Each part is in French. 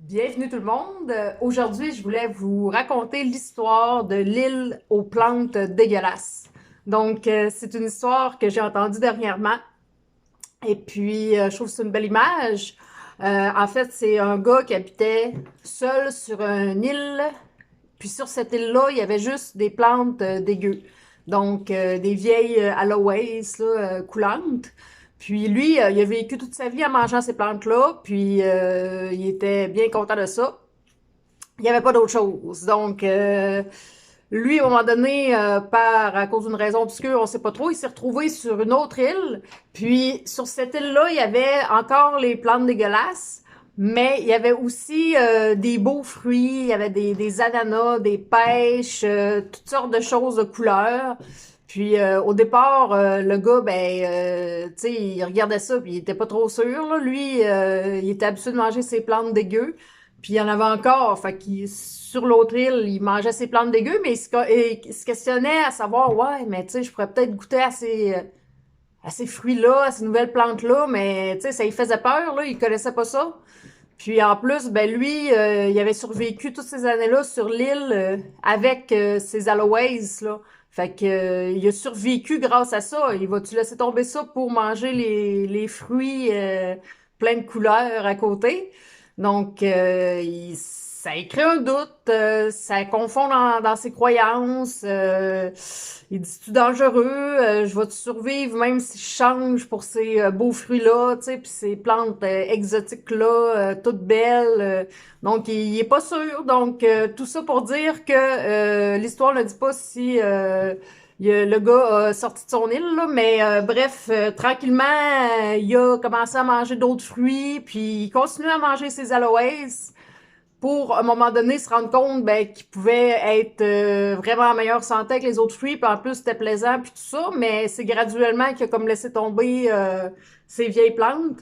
Bienvenue tout le monde. Aujourd'hui, je voulais vous raconter l'histoire de l'île aux plantes dégueulasses. Donc, c'est une histoire que j'ai entendue dernièrement. Et puis, je trouve que c'est une belle image. En fait, c'est un gars qui habitait seul sur une île. Puis sur cette île-là, il y avait juste des plantes dégueu. Donc, des vieilles aloès là, coulantes. Puis lui, il a vécu toute sa vie en mangeant ces plantes-là, puis il était bien content de ça. Il n'y avait pas d'autre chose. Donc, lui, à un moment donné, à cause d'une raison obscure, on sait pas trop, il s'est retrouvé sur une autre île. Puis, sur cette île-là, il y avait encore les plantes dégueulasses, mais il y avait aussi des beaux fruits, il y avait des ananas, des pêches, toutes sortes de choses de couleurs. Puis au départ, le gars, tu sais, il regardait ça, puis il était pas trop sûr. Là. Lui, il était habitué de manger ses plantes dégueu. Puis il y en avait encore, fait qu'il sur l'autre île, il mangeait ses plantes dégueu, mais il se questionnait à savoir, ouais, mais tu sais, je pourrais peut-être goûter à ces fruits-là, à ces nouvelles plantes-là, mais tu sais, ça lui faisait peur, là, il connaissait pas ça. Puis en plus, ben lui, il avait survécu toutes ces années-là sur l'île avec ses aloès, là. Fait que il a survécu grâce à ça. Il va-tu laisser tomber ça pour manger les fruits pleins de couleurs à côté? Donc, ça crée un doute, ça confond dans ses croyances. Il dit, c'est-tu dangereux? Je vais-tu survivre même si je change pour ces beaux fruits-là, tu sais, puis ces plantes exotiques-là, toutes belles. Donc, il est pas sûr. Donc, tout ça pour dire que l'histoire ne dit pas si le gars a sorti de son île, là, mais bref, tranquillement, il a commencé à manger d'autres fruits, puis il continue à manger ses aloès pour, à un moment donné, se rendre compte qu'il pouvait être vraiment en meilleure santé avec les autres fruits, puis en plus, c'était plaisant, puis tout ça, mais c'est graduellement qu'il a comme laissé tomber ses vieilles plantes.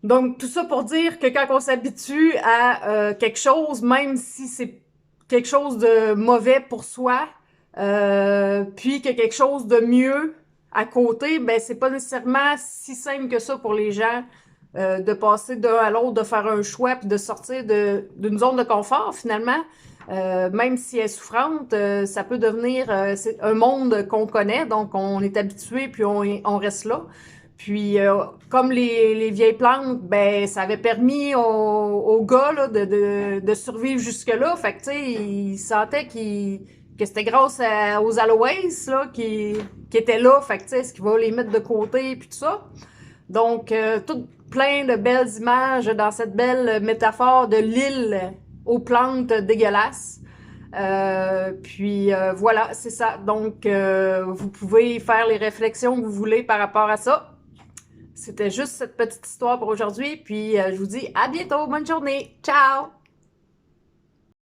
Donc, tout ça pour dire que quand on s'habitue à quelque chose, même si c'est quelque chose de mauvais pour soi, puis qu'il y a quelque chose de mieux à côté, ben c'est pas nécessairement si simple que ça pour les gens de passer d'un à l'autre, de faire un choix, puis de sortir d'une zone de confort finalement. Même si elle est souffrante, ça peut devenir c'est un monde qu'on connaît, donc on est habitué, puis on reste là. Puis, comme les vieilles plantes, ben ça avait permis au gars là, de survivre jusque-là. Fait que, tu sais, il sentait que c'était grâce aux aloès là, qui étaient là. Fait que, tu sais, est-ce qu'il va les mettre de côté, puis tout ça. Donc, tout plein de belles images dans cette belle métaphore de l'île aux plantes dégueulasses. Voilà, c'est ça. Donc, vous pouvez faire les réflexions que vous voulez par rapport à ça. C'était juste cette petite histoire pour aujourd'hui. Puis, je vous dis à bientôt. Bonne journée. Ciao!